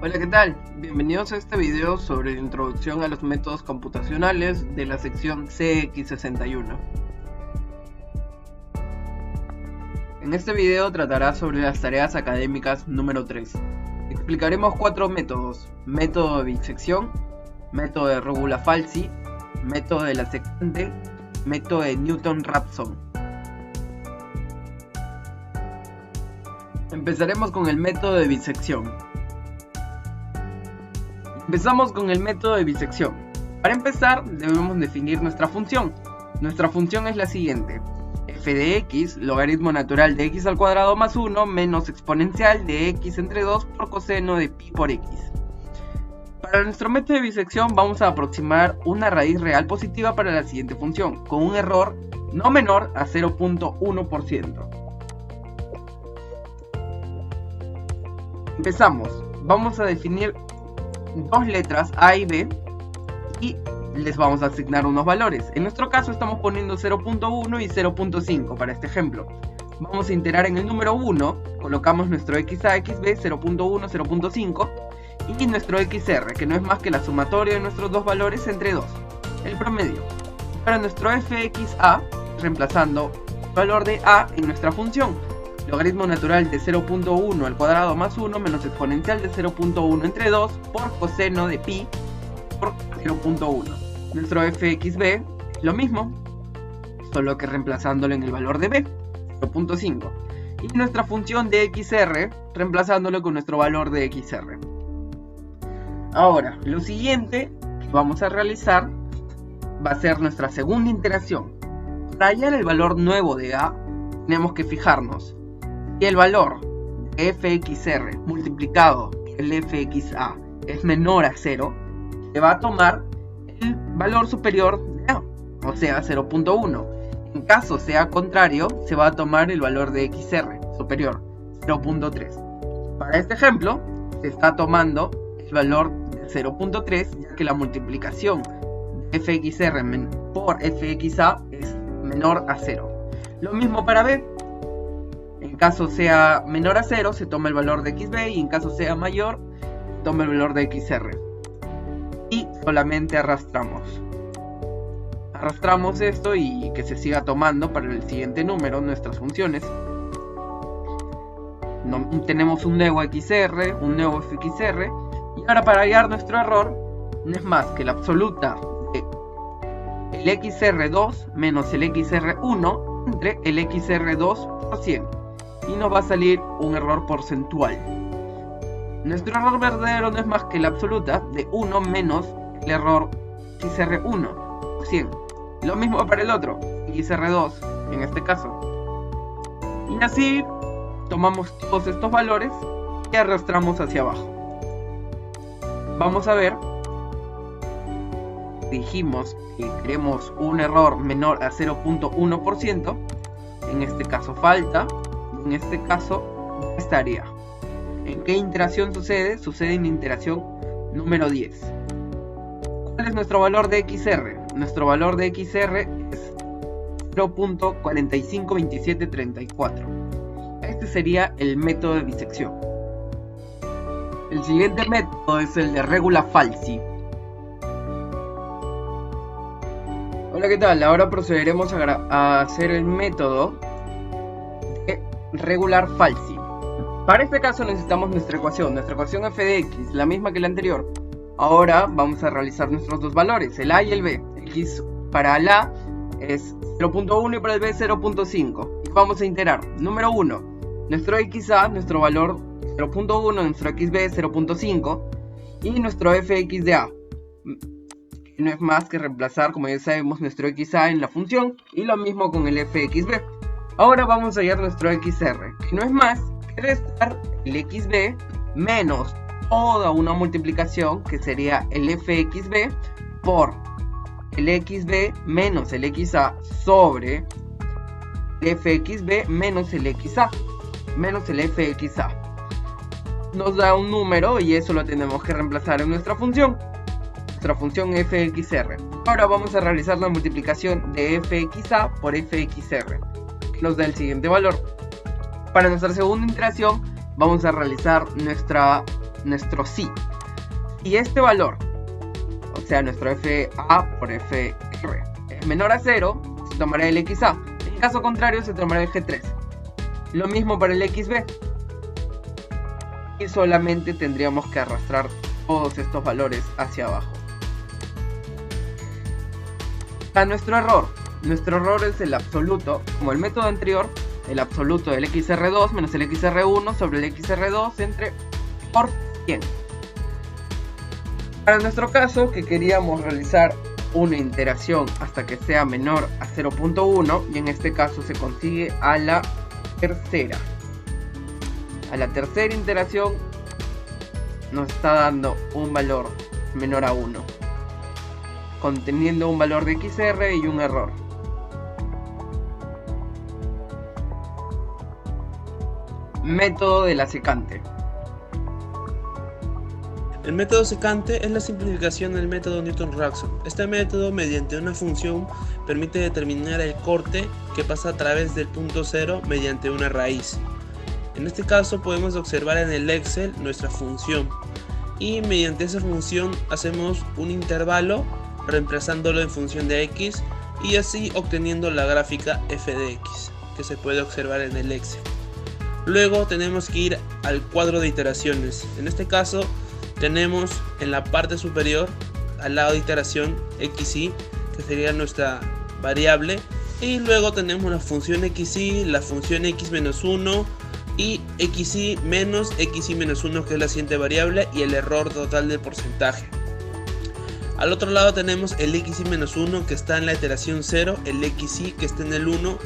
Hola, ¿qué tal? Bienvenidos a este video sobre la introducción a los métodos computacionales de la sección CX61. En este video tratará sobre las tareas académicas número 3. Explicaremos 4 métodos: método de bisección, método de regula-Falsi, método de la secante, método de Newton-Raphson. Empezaremos con el método de bisección. Empezamos con el método de bisección. Para empezar, debemos definir nuestra función. Nuestra función es la siguiente: f de x, logaritmo natural de x al cuadrado más 1, menos exponencial de x entre 2 por coseno de pi por x. Para nuestro método de bisección vamos a aproximar una raíz real positiva para la siguiente función, con un error no menor a 0.1%. Empezamos. Vamos a definir dos letras A y B y les vamos a asignar unos valores. En nuestro caso estamos poniendo 0.1 y 0.5 para este ejemplo. Vamos a iterar en el número 1, colocamos nuestro xa, xb, 0.1, 0.5 y nuestro xr, que no es más que la sumatoria de nuestros dos valores entre 2, el promedio. Para nuestro fxa, reemplazando el valor de a en nuestra función, logaritmo natural de 0.1 al cuadrado más 1 menos exponencial de 0.1 entre 2 por coseno de pi por 0.1. Nuestro fxb, lo mismo, solo que reemplazándolo en el valor de b, 0.5. Y nuestra función de xr, reemplazándolo con nuestro valor de xr. Ahora, lo siguiente que vamos a realizar va a ser nuestra segunda iteración. Para hallar el valor nuevo de a, tenemos que fijarnos si el valor de fxr multiplicado por el fxa es menor a 0, se va a tomar el valor superior de a, o sea 0.1. En caso sea contrario, se va a tomar el valor de xr superior, 0.3. Para este ejemplo, se está tomando el valor de 0.3, ya que la multiplicación de fxr por fxa es menor a 0. Lo mismo para b. En caso sea menor a 0, se toma el valor de xb, y en caso sea mayor, toma el valor de xr. Y solamente arrastramos esto y que se siga tomando para el siguiente número nuestras funciones. Tenemos un nuevo xr, un nuevo fxr, y ahora para hallar nuestro error no es más que la absoluta de el xr2 menos el xr1 entre el xr2 por 100, y nos va a salir un error porcentual. Nuestro error verdadero no es más que la absoluta de 1 menos el error xr1 por 100. Lo mismo para el otro, xr2 en este caso. Y así tomamos todos estos valores y arrastramos hacia abajo. Vamos a ver. Dijimos que queremos un error menor a 0.1%. En este caso falta. En este caso estaría. ¿En qué iteración sucede? Sucede en iteración número 10. ¿Cuál es nuestro valor de xr? Nuestro valor de xr es 0.452734. Este sería el método de bisección. El siguiente método es el de regula-Falsi. Hola, ¿qué tal? Ahora procederemos a hacer el método de regular-Falsi. Para este caso necesitamos nuestra ecuación f de x, la misma que la anterior. Ahora vamos a realizar nuestros dos valores, el a y el b. X para el a es 0.1 y para el b 0.5. Y vamos a iterar. Número 1, nuestro xa, nuestro valor 0.1, nuestro xb 0.5 y nuestro fx de a, que no es más que reemplazar, como ya sabemos, nuestro xa en la función, y lo mismo con el fxb. Ahora vamos a hallar nuestro xr, que no es más que restar el xb menos toda una multiplicación, que sería el fxb por el xb menos el xa sobre el fxb menos el xa menos el fxa. Nos da un número y eso lo tenemos que reemplazar en nuestra función fxr. Ahora vamos a realizar la multiplicación de fxa por fxr, que nos da el siguiente valor. Para nuestra segunda iteración vamos a realizar nuestra nuestro sí. Y este valor, o sea, nuestro FA por FR, es menor a 0, se tomará el XA. En caso contrario, se tomará el G3. Lo mismo para el XB. Y solamente tendríamos que arrastrar todos estos valores hacia abajo. A nuestro error es el absoluto, como el método anterior, el absoluto del XR2 menos el XR1 sobre el XR2 entre por 100. Para nuestro caso, que queríamos realizar una iteración hasta que sea menor a 0.1, y en este caso se consigue a la tercera. A la tercera iteración nos está dando un valor menor a 1, conteniendo un valor de XR y un error. Método de la secante. El método secante es la simplificación del método Newton-Raphson. Este método, mediante una función, permite determinar el corte que pasa a través del punto 0 mediante una raíz. En este caso podemos observar en el Excel nuestra función y mediante esa función hacemos un intervalo reemplazándolo en función de x y así obteniendo la gráfica f de x que se puede observar en el Excel. Luego tenemos que ir al cuadro de iteraciones. En este caso tenemos en la parte superior al lado de iteración xy, que sería nuestra variable, y luego tenemos la función xy, la función x-1 y xy menos xy-1, que es la siguiente variable, y el error total del porcentaje. Al otro lado tenemos el xy-1 que está en la iteración 0, el xy que está en el 1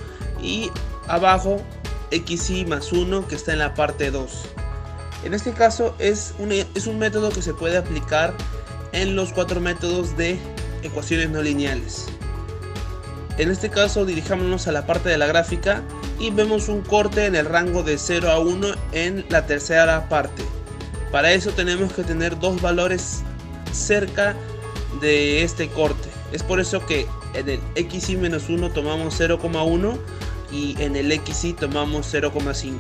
y abajo xy más 1 que está en la parte 2. En este caso es un método que se puede aplicar en los 4 métodos de ecuaciones no lineales. En este caso dirijámonos a la parte de la gráfica y vemos un corte en el rango de 0 a 1 en la tercera parte. Para eso tenemos que tener dos valores cerca de este corte. Es por eso que en el xy-1 tomamos 0,1 y en el xy tomamos 0,5.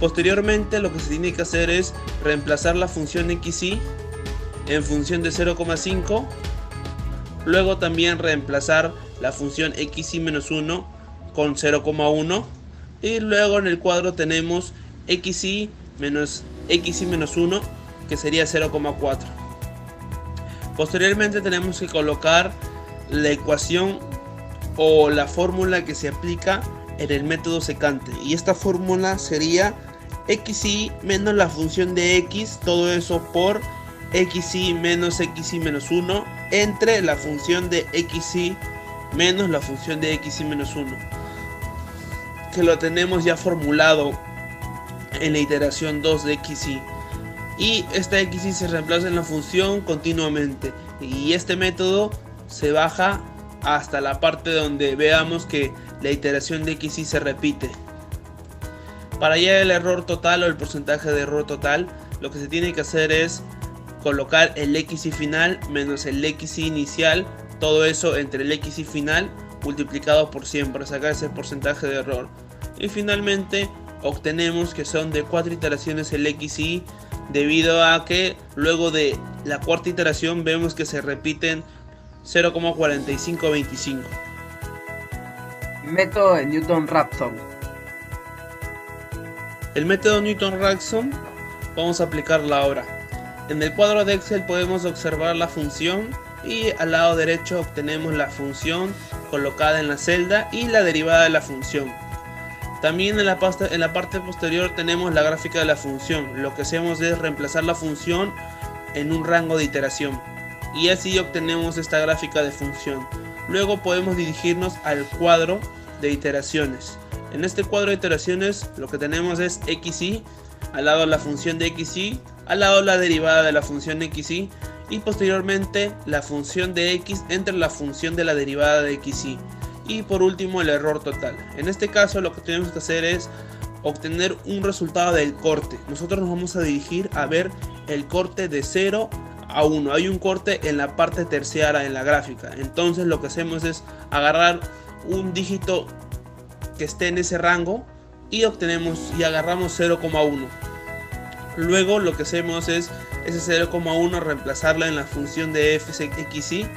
Posteriormente lo que se tiene que hacer es reemplazar la función xy en función de 0,5. Luego también reemplazar la función xy-1 con 0,1. Y luego en el cuadro tenemos xy menos xy-1 que sería 0,4. Posteriormente tenemos que colocar la ecuación o la fórmula que se aplica en el método secante. Y esta fórmula sería xy menos la función de x, todo eso por xy menos xy-1 entre la función de xy menos la función de xy-1, que lo tenemos ya formulado en la iteración 2 de xy. Y esta xy se reemplaza en la función continuamente y este método se baja hasta la parte donde veamos que la iteración de xy se repite. Para hallar el error total o el porcentaje de error total, lo que se tiene que hacer es colocar el xy final menos el xy inicial, todo eso entre el xy final multiplicado por 100 para sacar ese porcentaje de error. Y finalmente obtenemos que son de 4 iteraciones el xy, debido a que luego de la cuarta iteración vemos que se repiten 0,4525. Método de Newton-Raphson. El método Newton-Raphson vamos a aplicarlo ahora. En el cuadro de Excel podemos observar la función y al lado derecho obtenemos la función colocada en la celda y la derivada de la función. También en la parte posterior tenemos la gráfica de la función. Lo que hacemos es reemplazar la función en un rango de iteración y así obtenemos esta gráfica de función. Luego podemos dirigirnos al cuadro de iteraciones. En este cuadro de iteraciones lo que tenemos es xy, al lado la función de xy, al lado la derivada de la función xy y posteriormente la función de x entre la función de la derivada de xy. Y por último el error total. En este caso lo que tenemos que hacer es obtener un resultado del corte. Nosotros nos vamos a dirigir a ver el corte de 0 a 1. Hay un corte en la parte terciaria en la gráfica. Entonces lo que hacemos es agarrar un dígito que esté en ese rango y obtenemos y agarramos 0,1. Luego lo que hacemos es ese 0,1 reemplazarla en la función de fxy,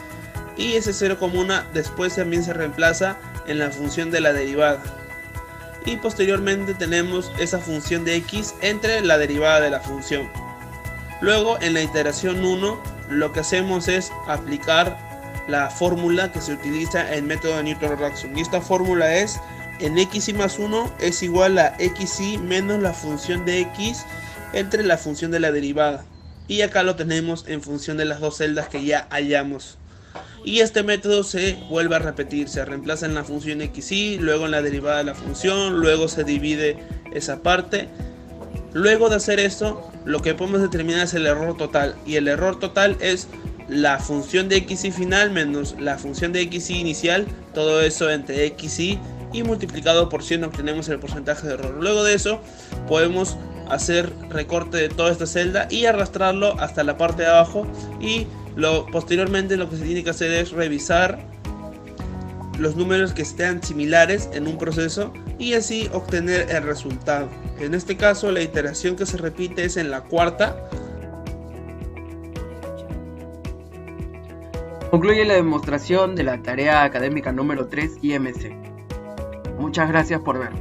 y ese 0,1 después también se reemplaza en la función de la derivada. Y posteriormente tenemos esa función de x entre la derivada de la función. Luego en la iteración 1 lo que hacemos es aplicar la fórmula que se utiliza en el método de Newton-Raphson. Y esta fórmula es: en xy más 1 es igual a xy menos la función de x entre la función de la derivada. Y acá lo tenemos en función de las dos celdas que ya hallamos. Y este método se vuelve a repetir, se reemplaza en la función xy, luego en la derivada de la función, luego se divide esa parte. Luego de hacer esto, lo que podemos determinar es el error total, y el error total es la función de xy final menos la función de xy inicial, todo eso entre xy y multiplicado por 100 obtenemos el porcentaje de error. Luego de eso podemos hacer recorte de toda esta celda y arrastrarlo hasta la parte de abajo, y posteriormente lo que se tiene que hacer es revisar los números que estén similares en un proceso y así obtener el resultado. En este caso la iteración que se repite es en la cuarta. Concluye la demostración de la tarea académica número 3 IMC. Muchas gracias por ver.